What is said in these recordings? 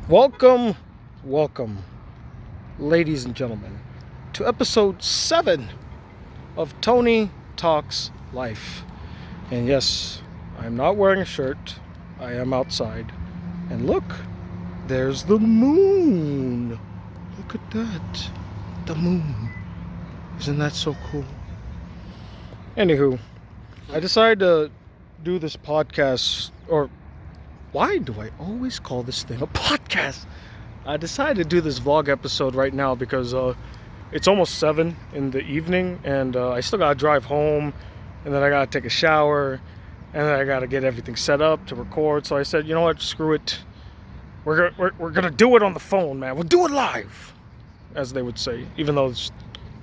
Welcome, welcome, ladies and gentlemen, to episode 7 of Tony Talks Life. And yes, I'm not wearing a shirt, I am outside. And look, there's the moon. Look at that, the moon. Isn't that so cool? Anywho, I decided to do this podcast, or why do I always call this thing a podcast? I decided to do this vlog episode right now because it's almost 7 in the evening and I still gotta drive home, and then I gotta take a shower, and then I gotta get everything set up to record. So I said, you know what, screw it. We're gonna do it on the phone, man. We'll do it live, as they would say, even though it's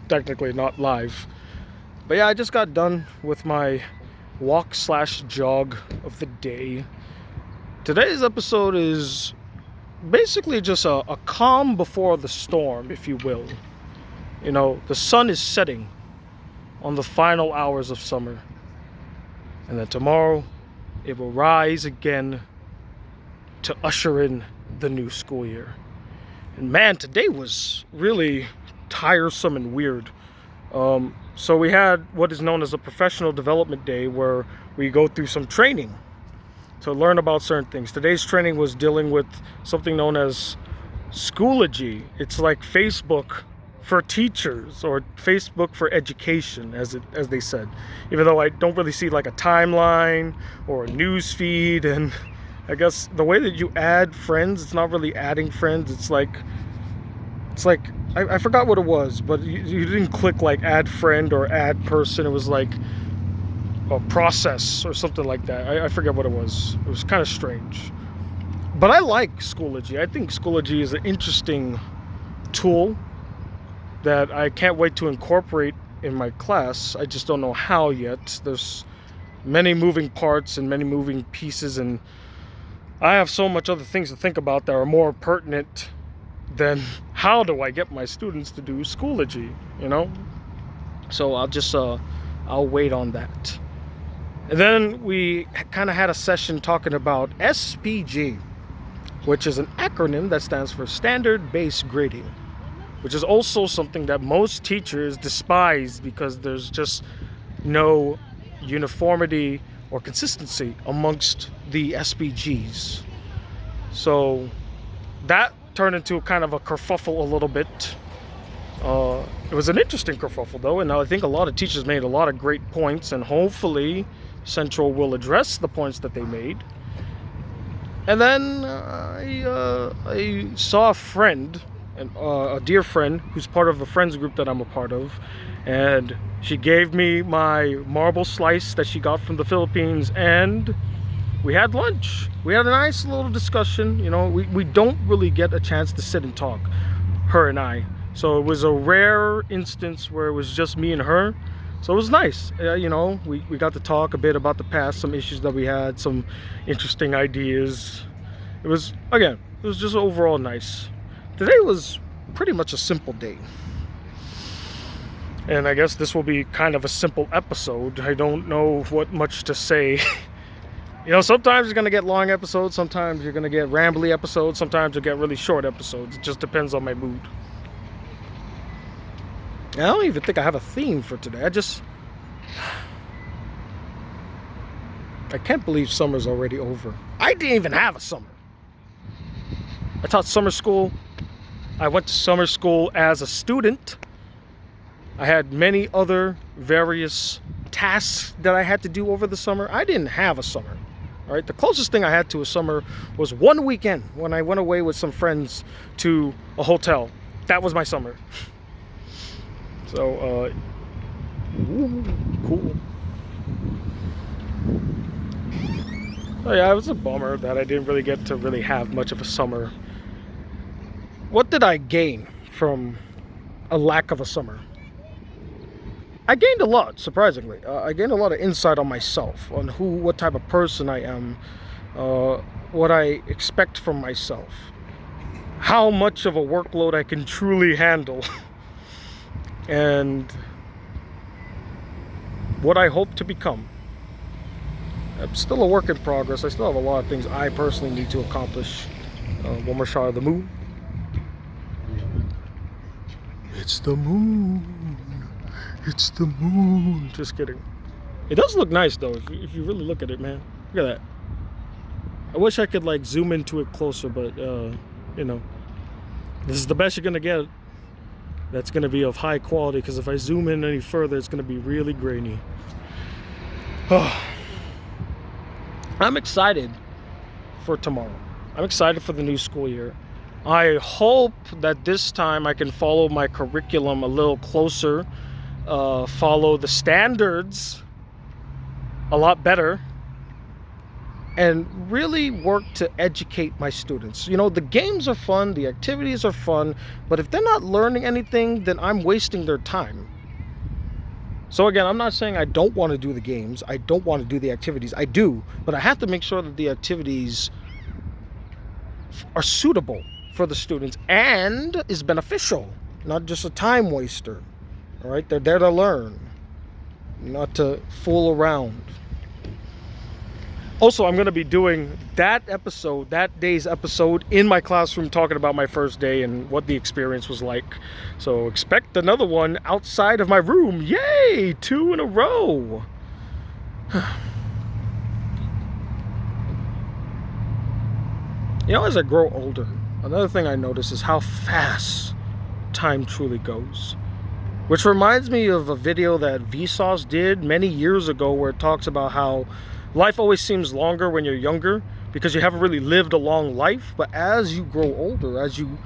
technically not live. But yeah, I just got done with my walk/jog of the day. Today's episode is basically just a calm before the storm, if you will. You know, the sun is setting on the final hours of summer. And then tomorrow, it will rise again to usher in the new school year. And man, today was really tiresome and weird. So we had what is known as a professional development day, where we go through some training to learn about certain things. Today's training was dealing with something known as Schoology. It's like Facebook for teachers, or Facebook for education, as they said. Even though I don't really see like a timeline or a news feed, and I guess the way that you add friends, it's not really adding friends. It's like I forgot what it was, but you didn't click like add friend or add person. It was like a process or something like that. I forget what it was. It was kind of strange. But I like Schoology. I think Schoology is an interesting tool that I can't wait to incorporate in my class. I just don't know how yet. There's many moving parts and many moving pieces, and I have so much other things to think about that are more pertinent than how do I get my students to do Schoology, you know? So I'll wait on that. And then we kind of had a session talking about SPG, which is an acronym that stands for Standard Based Grading, which is also something that most teachers despise because there's just no uniformity or consistency amongst the SPGs. So that turned into kind of a kerfuffle a little bit. It was an interesting kerfuffle though, and I think a lot of teachers made a lot of great points, and hopefully Central will address the points that they made. And then I saw a friend, a dear friend who's part of the friends group that I'm a part of, and she gave me my marble slice that she got from the Philippines, and we had lunch. We had a nice little discussion. You know, we don't really get a chance to sit and talk, her and I. So it was a rare instance where it was just me and her. So it was nice. You know, we got to talk a bit about the past, some issues that we had, some interesting ideas. It was just overall nice. Today was pretty much a simple day. And I guess this will be kind of a simple episode. I don't know what much to say. You know, sometimes you're going to get long episodes, sometimes you're going to get rambly episodes, sometimes you'll get really short episodes. It just depends on my mood. I don't even think I have a theme for today. I can't believe summer's already over. I didn't even have a summer. I taught summer school. I went to summer school as a student. I had many other various tasks that I had to do over the summer. I didn't have a summer. All right, the closest thing I had to a summer was one weekend when I went away with some friends to a hotel. That was my summer. So, cool. Oh yeah, it was a bummer that I didn't really get to really have much of a summer. What did I gain from a lack of a summer? I gained a lot, surprisingly. I gained a lot of insight on myself, on what type of person I am, what I expect from myself, how much of a workload I can truly handle, and what I hope to become. I'm still a work in progress. I still have a lot of things I personally need to accomplish. One more shot of the moon. It's the moon. It's the moon. Just kidding. It does look nice though, if you really look at it, man. Look at that. I wish I could like zoom into it closer, but you know, this is the best you're gonna get. That's gonna be of high quality, because if I zoom in any further, it's gonna be really grainy. I'm excited for tomorrow. I'm excited for the new school year. I hope that this time I can follow my curriculum a little closer, follow the standards a lot better, and really work to educate my students. You know, the games are fun, the activities are fun, but if they're not learning anything, then I'm wasting their time. So again, I'm not saying I don't want to do the games, I don't want to do the activities. I do, but I have to make sure that the activities are suitable for the students and is beneficial, not just a time waster. All right, they're there to learn, not to fool around. Also, I'm going to be doing that day's episode in my classroom, talking about my first day and what the experience was like. So expect another one outside of my room. Yay! 2 in a row. You know, as I grow older, another thing I notice is how fast time truly goes. Which reminds me of a video that Vsauce did many years ago, where it talks about how life always seems longer when you're younger because you haven't really lived a long life. But as you grow older, as you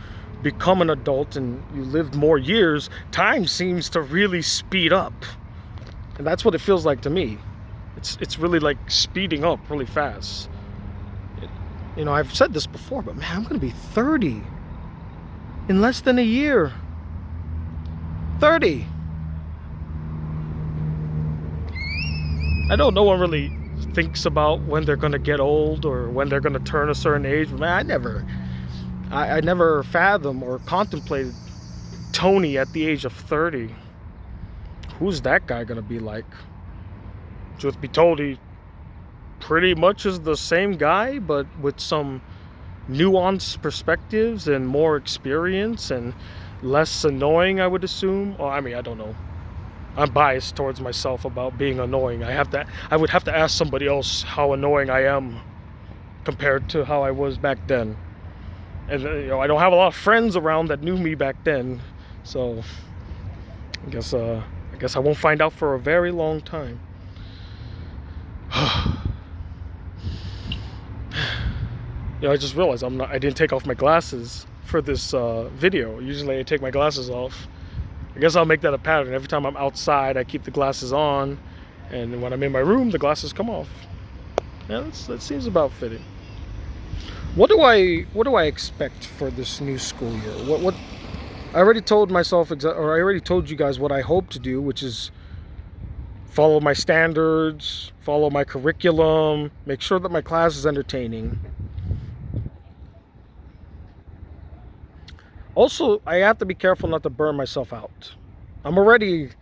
become an adult and you live more years, time seems to really speed up. And that's what it feels like to me. It's really like speeding up really fast. You know, I've said this before, but man, I'm going to be 30 in less than a year. 30. I know no one really thinks about when they're going to get old or when they're going to turn a certain age. But man, I never fathomed or contemplated Tony at the age of 30. Who's that guy going to be like? Truth be told, he pretty much is the same guy, but with some nuanced perspectives and more experience and less annoying, I would assume. Oh, I mean, I don't know. I'm biased towards myself about being annoying. I would have to ask somebody else how annoying I am compared to how I was back then. And you know, I don't have a lot of friends around that knew me back then, so I guess I won't find out for a very long time. You know, I just realized I didn't take off my glasses for this video. Usually I take my glasses off. I guess I'll make that a pattern. Every time I'm outside, I keep the glasses on, and when I'm in my room, the glasses come off. Yeah, that seems about fitting. What do I expect for this new school year? What I already told myself, or I already told you guys what I hope to do, which is follow my standards, follow my curriculum, make sure that my class is entertaining. Also, I have to be careful not to burn myself out. I've already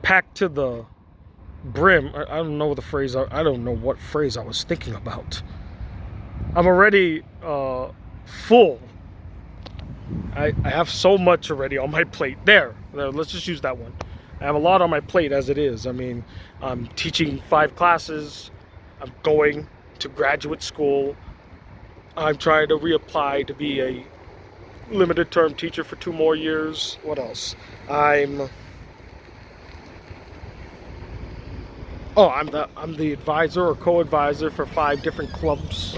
packed to the brim. I don't know the phrase. I don't know what phrase I was thinking about. I'm already full. I have so much already on my plate. There, let's just use that one. I have a lot on my plate as it is. I mean, I'm teaching 5 classes. I'm going to graduate school. I'm trying to reapply to be a limited term teacher for 2 more years. What else? I'm the advisor or co-advisor for 5 different clubs.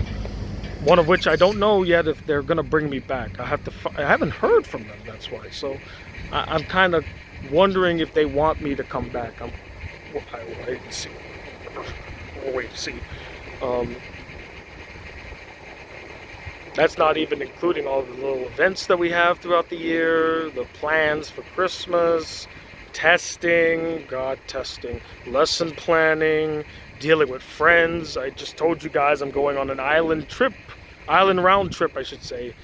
One of which I don't know yet if they're gonna bring me back. I haven't heard from them. That's why. So I'm kind of wondering if they want me to come back. I'll wait and see. We'll wait to see. That's not even including all the little events that we have throughout the year, the plans for Christmas, testing, lesson planning, dealing with friends. I just told you guys I'm going on an island round trip, I should say,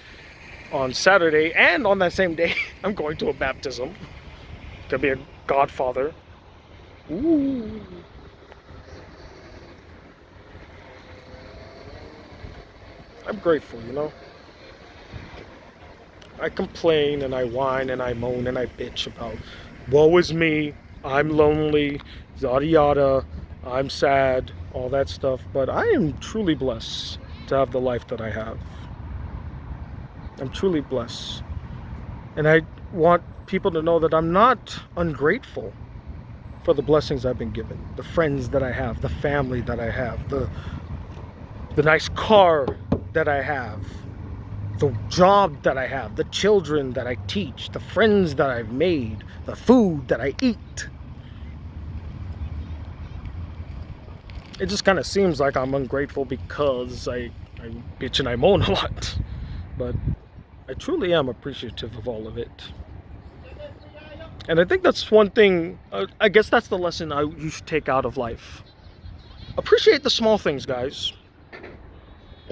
on Saturday, and on that same day, I'm going to a baptism. Gonna be a godfather. Ooh. grateful, I complain and I whine and I moan and I bitch about, woe is me, I'm lonely, yada yada, I'm sad, all that stuff. But I am truly blessed to have the life that I have. I'm truly blessed. And I want people to know that I'm not ungrateful for the blessings I've been given, the friends that I have, the family that I have, the nice car that I have, the job that I have, the children that I teach, the friends that I've made, the food that I eat. It just kind of seems like I'm ungrateful because I bitch and I moan a lot. But I truly am appreciative of all of it. And I think that's one thing, I guess that's the lesson you should take out of life. Appreciate the small things, guys.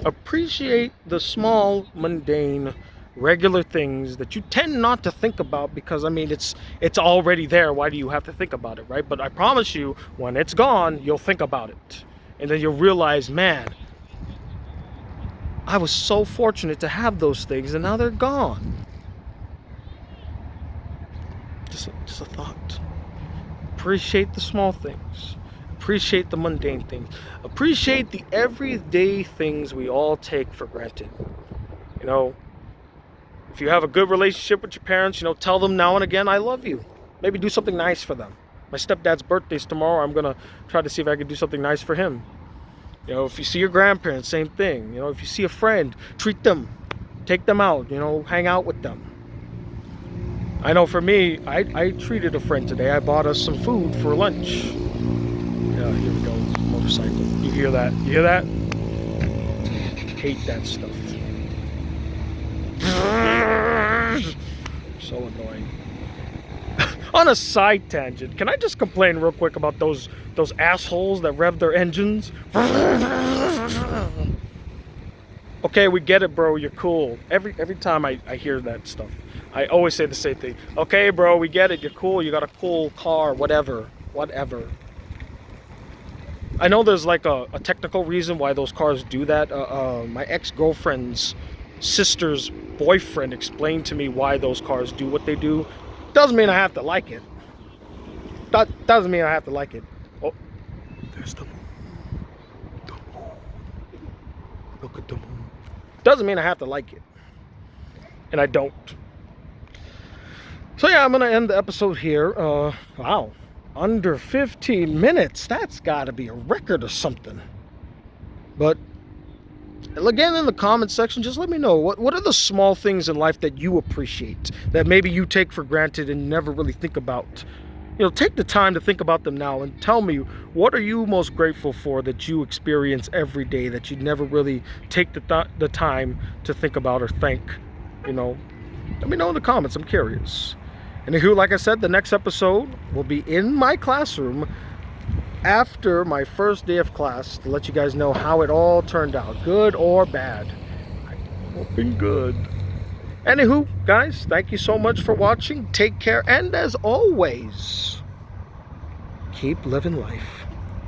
Appreciate the small, mundane, regular things that you tend not to think about because, I mean, it's already there. Why do you have to think about it, right? But I promise you, when it's gone, you'll think about it. And then you'll realize, man, I was so fortunate to have those things and now they're gone. Just a thought. Appreciate the small things. Appreciate the mundane things. Appreciate the everyday things we all take for granted. If you have a good relationship with your parents, tell them now and again, I love you. Maybe do something nice for them. My stepdad's birthday's tomorrow. I'm going to try to see if I can do something nice for him. If you see your grandparents, same thing. If you see a friend, treat them. Take them out, hang out with them. I know for me, I treated a friend today. I bought us some food for lunch. Yeah, here we go. Motorcycle. You hear that? You hear that? Hate that stuff. So annoying. On a side tangent, can I just complain real quick about those assholes that rev their engines? Okay, we get it, bro. You're cool. Every time I hear that stuff, I always say the same thing. Okay, bro, we get it. You're cool. You got a cool car, whatever. I know there's like a technical reason why those cars do that. My ex-girlfriend's sister's boyfriend explained to me why those cars do what they do. Doesn't mean I have to like it. That doesn't mean I have to like it. Oh, there's the moon. The moon. Look at the moon. Doesn't mean I have to like it. And I don't. So yeah, I'm going to end the episode here. Wow. Under 15 minutes. That's got to be a record or something. But again, in the comment section, just let me know what are the small things in life that you appreciate, that maybe you take for granted and never really think about. Take the time to think about them now and tell me, what are you most grateful for that you experience every day that you never really take the time to think about or thank. Let me know in the comments. I'm curious. And like I said, the next episode will be in my classroom after my first day of class to let you guys know how it all turned out, good or bad. I'm hoping good. Anywho, guys, thank you so much for watching. Take care, and as always, keep living life.